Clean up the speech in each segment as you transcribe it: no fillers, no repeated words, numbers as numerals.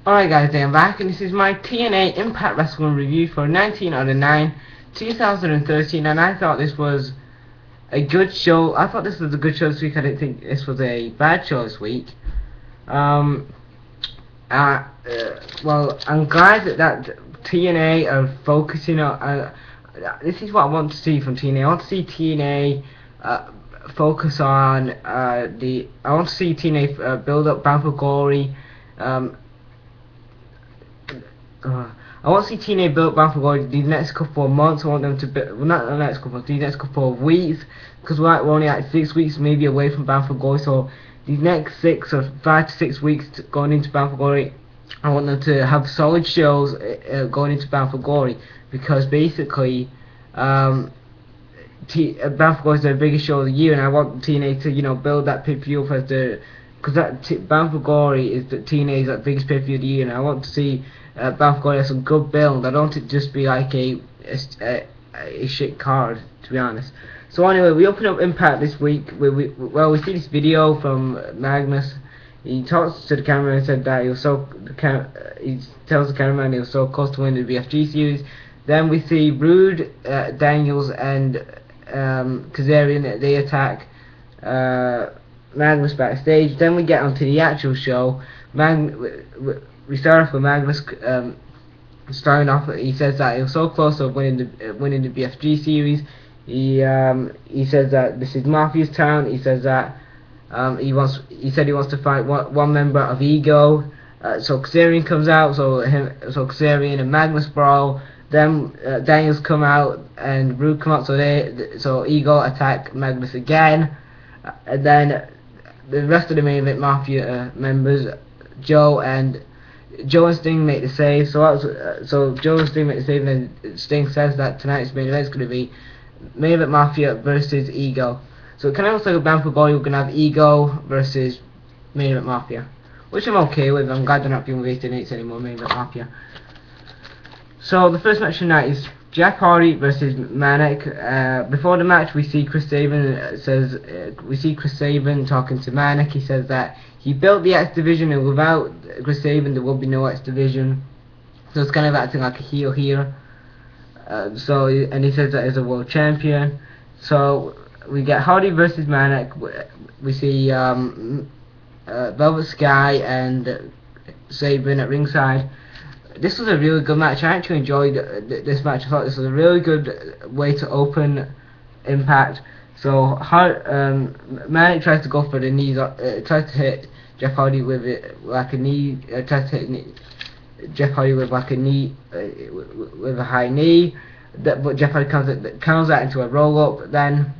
Alright guys, I'm back and this is my TNA Impact Wrestling review for 19/9, 2013, and I thought this was a good show. I thought this was a good show this week. I didn't think this was a bad show this week. Well, I'm glad that TNA are focusing on, this is what I want to see from TNA. I want to see TNA focus on I want to see TNA build up Bound for Glory. I want to see TNA build Bound for Glory these next couple of months. I want them to not the next couple of these next couple of weeks, because we're only like 6 weeks maybe away from Bound for Glory. So these next 6 or 5 to 6 weeks going into Bound for Glory, I want them to have solid shows going into Bound for Glory, because basically Bound for Glory is their biggest show of the year, and I want TNA to build that pay-per-view as the, because that Bound for Glory is the TNA's like biggest pay-per-view of the year, and I want to see Bound for Glory has some good build. I don't want it to just be like a shit card, to be honest. So anyway, we open up Impact this week. We see this video from Magnus. He talks to the camera and said that he tells the cameraman he was so close to winning the BFG series. Then we see Rude, Daniels, and Kazarian. They attack Magnus backstage. Then we get onto the actual show. We start off with Magnus starting off. He says that he was so close to winning the BFG series. He says that this is Mafia's town. He says that he said he wants to fight one member of Ego. So Kazarian comes out. So Kazarian and Magnus brawl. Then Daniels come out and Rude come out. So Ego attack Magnus again. And then the rest of the main event Mafia members, Joe and Sting make the save. So Joe and Sting make the save, and then Sting says that tonight's main event is going to be main event Mafia versus Ego. So it kind of looks like a Bound for Glory. We're going to have Ego versus main event Mafia, which I'm okay with. I'm glad they're not doing wasted eights anymore, main event Mafia. So the first match tonight is Jeff Hardy versus Manic. Before the match, we see Chris Sabin talking to Manic. He says that he built the X Division, and without Chris Sabin, there will be no X Division. So it's kind of acting like a heel here. And he says that as a world champion. So we get Hardy versus Manic. We see Velvet Sky and Sabin at ringside. This was a really good match. I actually enjoyed this match. I thought this was a really good way to open Impact. So Manic tries to go for the knees, tries to hit Jeff Hardy with it like a knee, tries to hit Jeff Hardy with like a knee, with a high knee. But Jeff Hardy counts that into a roll up. Then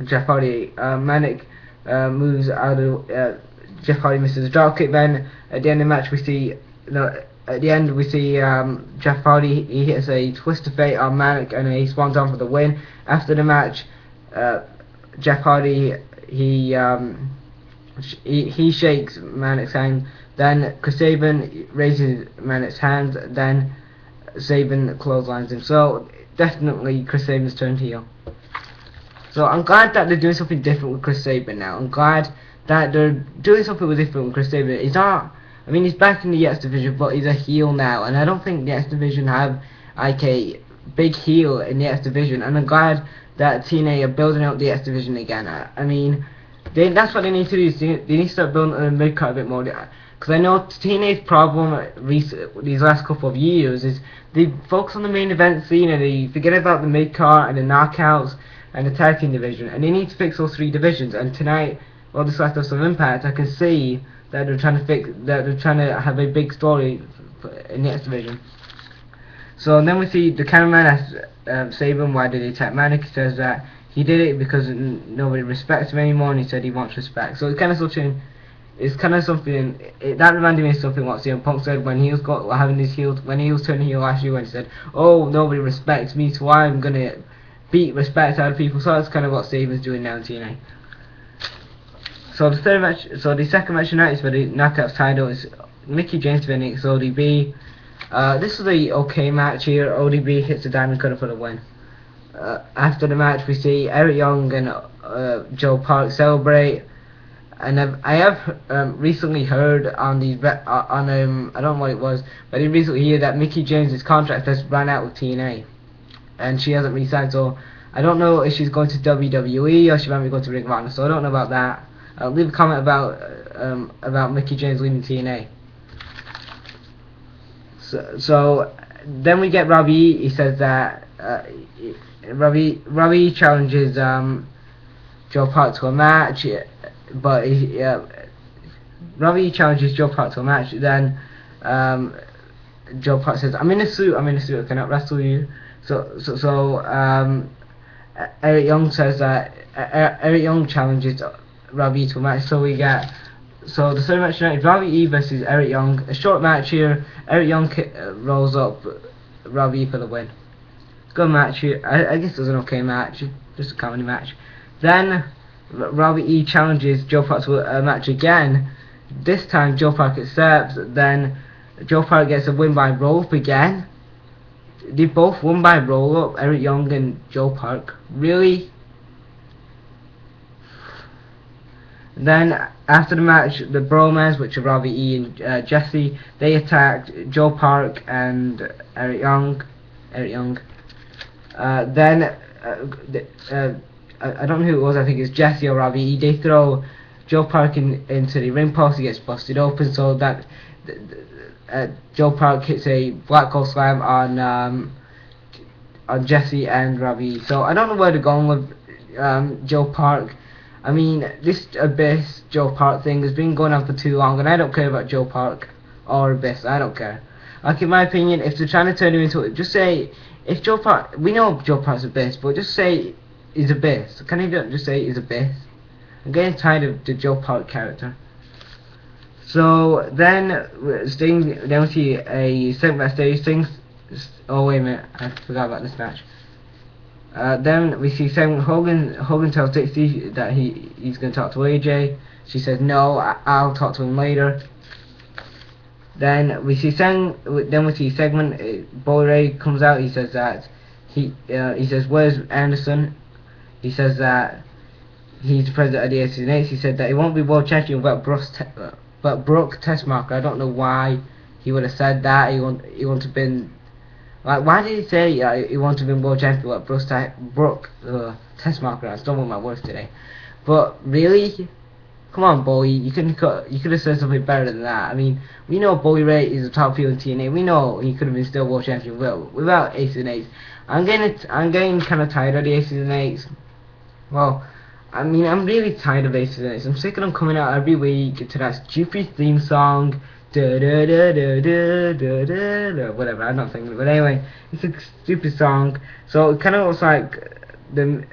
Jeff Hardy, Manic moves out of. Jeff Hardy misses a drop kick. Then at the end of the match, we see Jeff Hardy. He hits a twist of fate on Manic, and he swans on for the win. After the match, Jeff Hardy he shakes Manic's hand. Then Chris Sabin raises Manic's hand. Then Sabin clotheslines him. So definitely Chris Sabin's turned heel. So I'm glad that they're doing something different with Chris Sabin now. I'm glad that they're doing something different with Chris Sabin. He's back in the X Division, but he's a heel now, and I don't think the X Division have like a big heel in the X Division, and I'm glad that TNA are building out the X Division again. That's what they need to do. They need to start building the mid-card a bit more, because I know TNA's problem these last couple of years is they focus on the main event scene and they forget about the mid-card and the knockouts and the tag team division, and they need to fix those 3 divisions. And tonight, this last episode of Impact, I can see that they're trying to have a big story in the X Division. So then we see the cameraman asks Sabin why did he attack Manic. He says that he did it because nobody respects him anymore, and he said he wants respect. So it's kind of something. That reminded me of something what CM Punk said when he was when he was turning heel last year, when he said, "Oh, nobody respects me, so I'm gonna beat respect out of people." So that's kind of what Sabin's doing now in TNA. So the second match tonight is for the Knockouts title. It's Mickey James defending ODB. This was a okay match here. ODB hits the Diamond Cutter for the win. After the match, we see Eric Young and Joe Park celebrate. and I have recently heard on these on I don't know what it was, but I did recently hear that Mickie James's contract has run out with TNA, and she hasn't re-signed. So I don't know if she's going to WWE or she might be going to Ring of Honor. So I don't know about that. Leave a comment about Mickie James leaving TNA. So then we get Robbie. He says that Robbie challenges Joe Park to a match, but Robbie challenges Joe Park to a match. Then Joe Park says, "I'm in a suit. I cannot wrestle you." So Eric Young says that Eric Young challenges Robbie to a match. So we get. So the third match tonight is Robbie E versus Eric Young. A short match here. Eric Young rolls up Robbie for the win. Good match here. I guess it was an okay match. Just a comedy match. Then Robbie E challenges Joe Park to a match again. This time Joe Park accepts. Then Joe Park gets a win by roll up again. They both won by roll up. Eric Young and Joe Park. Really? Then after the match, the Bromans, which are Robbie E and Jesse, they attacked Joe Park and Eric Young. Then I don't know who it was. I think it's Jesse or Robbie E. They throw Joe Park into the ring post. He gets busted open. So that Joe Park hits a black hole slam on Jesse and Robbie E. So I don't know where they're going with Joe Park. I mean, this Abyss Joe Park thing has been going on for too long, and I don't care about Joe Park or Abyss. I don't care. Like, in my opinion, if they're trying to turn him into it, just say, if Joe Park, we know Joe Park's Abyss, but just say he's Abyss. Can you just say he's Abyss? I'm getting tired of the Joe Park character. So then we see a segment backstage. Oh wait a minute, I forgot about this match. Then we see Hogan tells Dixie that he's going to talk to AJ. She says no, I'll talk to him later. Then we see segment. Bully Ray comes out. He says that he says, "Where's Anderson?" He says that he's the president of the ACNH. He said that he won't be world champion without Brooke Tessmacher. I don't know why he would have said that. He wouldn't have been. Like, why did he say he wanted to be world champion with Brooke Tessmacher? I stumbled my words today. But really, come on, Bully, you could have said something better than that. I mean, we know Bully Ray is a top heel in TNA. We know he could have been still world champion without Aces and Eights. I'm getting kind of tired of the Aces and Eights. Well, I mean, I'm really tired of Aces and Eights. I'm sick of them coming out every week to that stupid theme song. Whatever, I'm not thinking, but anyway, it's a stupid song. So it kind of looks like the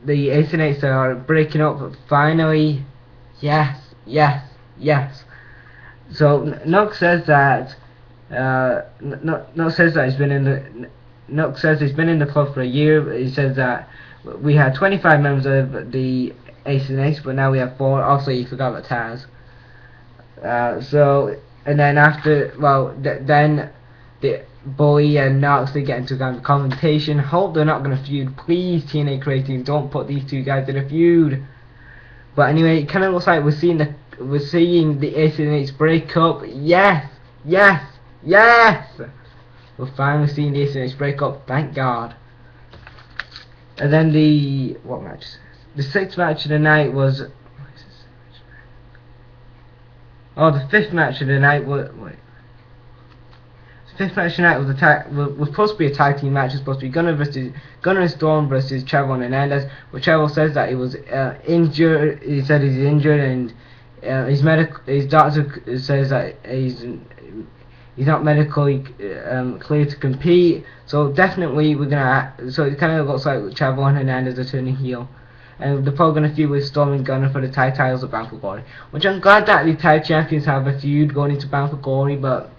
Ace and Eights are breaking up finally. Yes. So Nook says that Nook says he's been in the club for a year. He says that we had 25 members of the Ace and Eights, but now we have 4. Also, you forgot about Taz. So, and then after, then the Bully and Knox, they get into kind of confrontation. Hope they're not going to feud. Please, TNA creating, don't put these two guys in a feud. But anyway, it kind of looks like we're seeing the Ace and Eights break up. Yes. We're finally seeing the Ace and Eights break up. Thank God. And then what match? The 6th match of the night was. Oh, the 5th match of the night was. The 5th match of the night was supposed to be a tag team match. It was supposed to be Gunner and Storm versus Chavo and Hernandez. But Chavo says that he was injured. He said he's injured, and his doctor says that he's not medically cleared to compete. So definitely so it kind of looks like Chavo and Hernandez are turning heel. And they're probably going to feud with Storm and Gunner for the tag titles of Bound for Glory. Which I'm glad that the tag champions have a feud going into Bound for Glory, but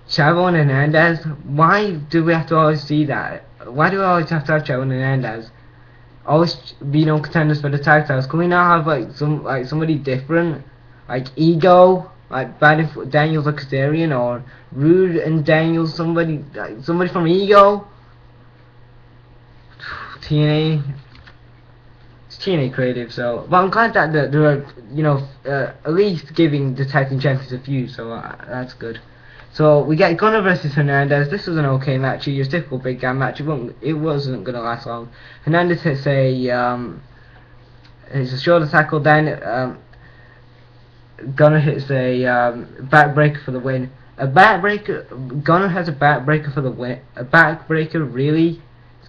Chavo and Hernandez, why do we have to always see that? Why do we always have to have Chavo and Hernandez always be known contenders for the tag titles? Can we not have somebody different, like Ego, like Daniels or Kazarian, or Rude and Daniels, somebody from Ego? TNA. TNA creative. So, but I'm glad that they're at least giving the tag team champions a few. So that's good. So we get Gunner versus Hernandez. This was an okay match. Your typical big guy match. It wasn't gonna last long. Hernandez hits a shoulder tackle. Then Gunner hits a backbreaker for the win. A backbreaker. Gunner has a backbreaker for the win. A backbreaker, really?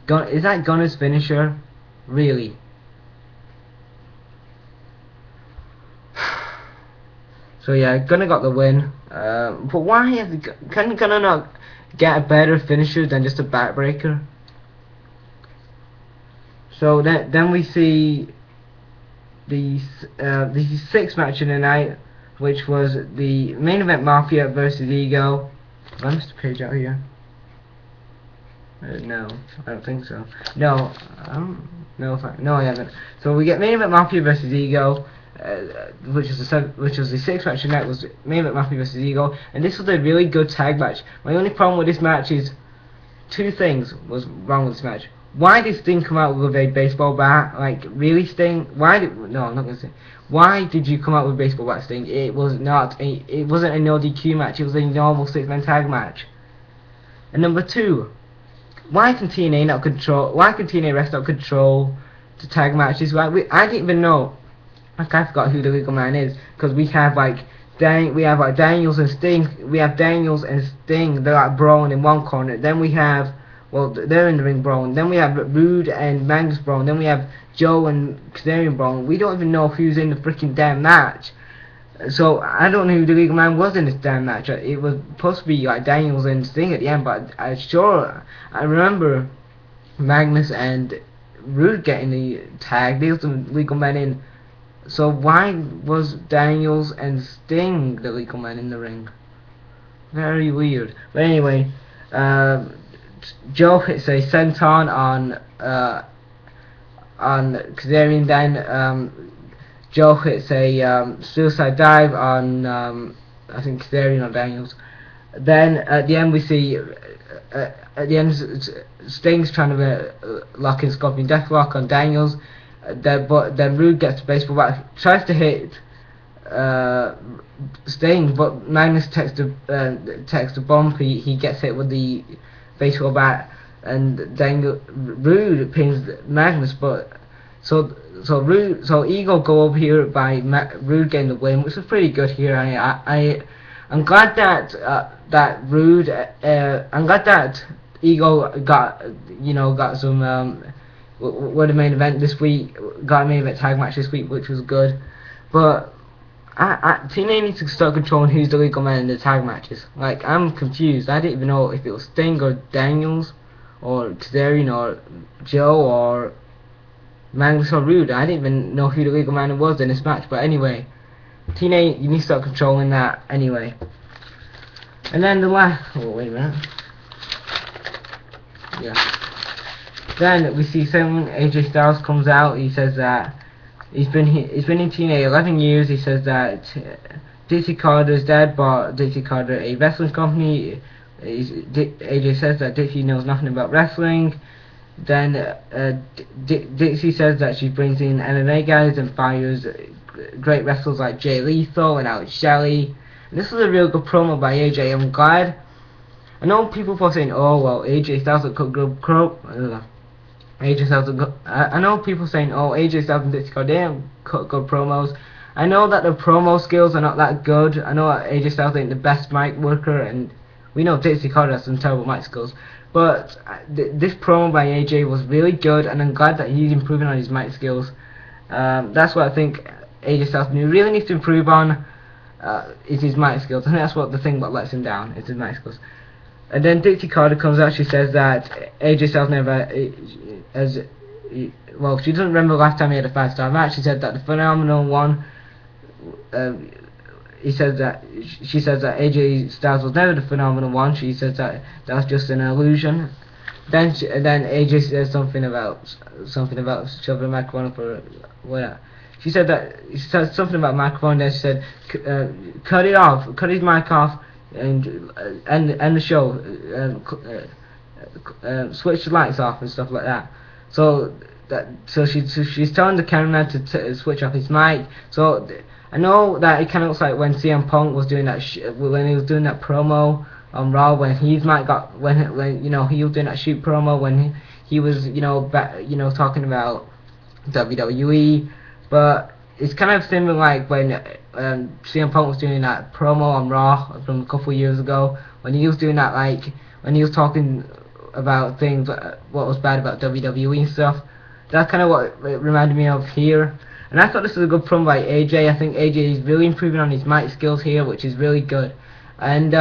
Is that Gunner's finisher? Really? So yeah, Gunner got the win. But why can Gunner not get a better finisher than just a backbreaker? So then we see the sixth match of the night, which was the main event: Mafia versus Ego. Have I missed the page out here? No, I don't think so. No, no, I haven't. So we get main event: Mafia versus Ego. Which was the sixth match of the night, was main event Mafia versus Ego, and this was a really good tag match. My only problem with this match is two things was wrong with this match. Why did Sting come out with a baseball bat? Like, really, Sting? No, I'm not gonna say. Why did you come out with a baseball bat, Sting? It wasn't a no DQ match. It was a normal six-man tag match. And number two, why can TNA rest not control the tag matches? I didn't even know. I forgot who the legal man is, because we have Daniels and Sting. We have Daniels and Sting. They're like brawling in one corner. Then we have, they're in the ring brawling. Then we have Rude and Magnus brawling. Then we have Joe and Kazarian brawling. We don't even know who's in the freaking damn match. So I don't know who the legal man was in this damn match. It was supposed to be like Daniels and Sting at the end, but I remember Magnus and Rude getting the tag. They were the legal men in. So why was Daniels and Sting the legal men in the ring? Very weird. But anyway, Joe hits a senton on Kazarian. Then Joe hits a suicide dive on I think Kazarian or Daniels. Then at the end we see Sting's trying to lock in Scorpion Deathlock on Daniels. But then Rude gets the baseball bat, tries to hit Sting, but Magnus takes the bump. He gets hit with the baseball bat, and then Rude pins Magnus. But so Ego go over here by Rude getting the win, which was pretty good here. I'm glad that Rude. I'm glad that Ego got some. Were the main event this week, got a main event tag match this week, which was good. But TNA needs to start controlling who's the legal man in the tag matches. Like, I'm confused. I didn't even know if it was Sting or Daniels or Kazarian or Joe or Magnus or Rude. I didn't even know who the legal man was in this match. But anyway, TNA, you need to start controlling that anyway. And then the last... Oh, wait a minute. Yeah. Then we see someone, AJ Styles comes out. He says that he's been in TNA 11 years. He says that Dixie Carter's dead, but Dixie Carter a wrestling company. AJ says that Dixie knows nothing about wrestling. Then Dixie says that she brings in MMA guys and fires great wrestlers like Jay Lethal and Alex Shelley. And this was a real good promo by AJ. I'm glad. I know people were saying, oh well, AJ Styles will cut good I know people saying, oh, AJ Styles and Dixie Carter didn't cut good promos. I know that the promo skills are not that good. I know that AJ Styles ain't the best mic worker, and we know Dixie Carter has some terrible mic skills. But this promo by AJ was really good, and I'm glad that he's improving on his mic skills. That's what I think AJ Styles really needs to improve on, is his mic skills. And that's what the thing that lets him down, is his mic skills. And then Dixie Carter comes out. She says that AJ Styles never she doesn't remember the last time he had a 5-star match. She said that the phenomenal one. She says that AJ Styles was never the phenomenal one. She says that was just an illusion. Then AJ says something about shoving a microphone up her. Whatever. She said something about microphone. Then she said, cut it off, cut his mic off. And end the show, switch the lights off and stuff like that. So so she's telling the cameraman to switch off his mic. So I know that it kind of looks like when CM Punk was doing that when he was doing that promo on Raw, when his mic got when you know he was doing that shoot promo when he was talking about WWE, but it's kind of similar like when CM Punk was doing that promo on Raw from a couple of years ago, when he was doing that, like when he was talking about things, what was bad about WWE and stuff. That's kind of what it reminded me of here. And I thought this was a good promo by AJ. I think AJ is really improving on his mic skills here, which is really good. And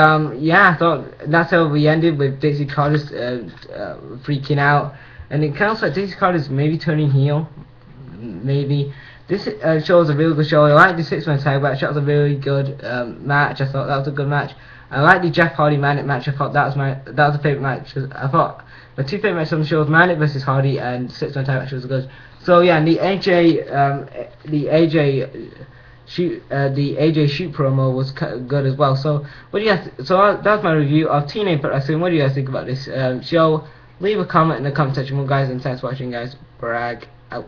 yeah, I thought that's how we ended with Dixie Carter's freaking out. And it kind of looks like Dixie Carter's maybe turning heel. Maybe. This show was a really good show. I like the 6-man tag match. That was a really good match. I thought that was a good match. I like the Jeff Hardy Manic match. I thought that was a favourite match. I thought my two favourite matches on the show was Manic versus Hardy, and 6-man tag match was good. So yeah, and the AJ shoot promo was good as well. So what do you guys? So that's my review of TNA Impact Wrestling. What do you guys think about this show? Leave a comment in the comment section, guys, and thanks for watching, guys. Brag out.